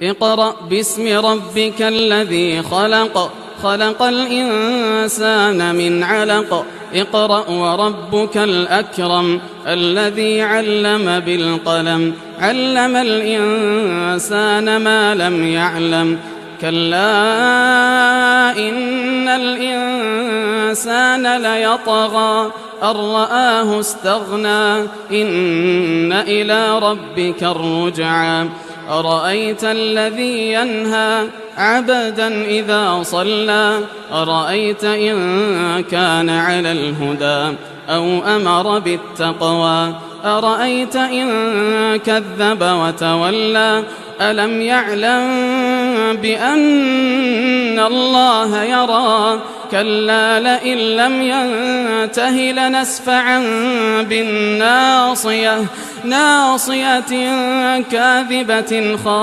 اقرأ باسم ربك الذي خلق خلق الإنسان من علق اقرأ وربك الأكرم الذي علم بالقلم علم الإنسان ما لم يعلم كلا إن الإنسان ليطغى أن رآه استغنى إن إلى ربك الرجعى أرأيت الذي ينهى عبدا إذا صلى أرأيت إن كان على الهدى أو أمر بالتقوى أرأيت إن كذب وتولى ألم يعلم بأن الله يرى كلا لئن لم ينته لنسفعا بالناصية ناصية كاذبة خاطئة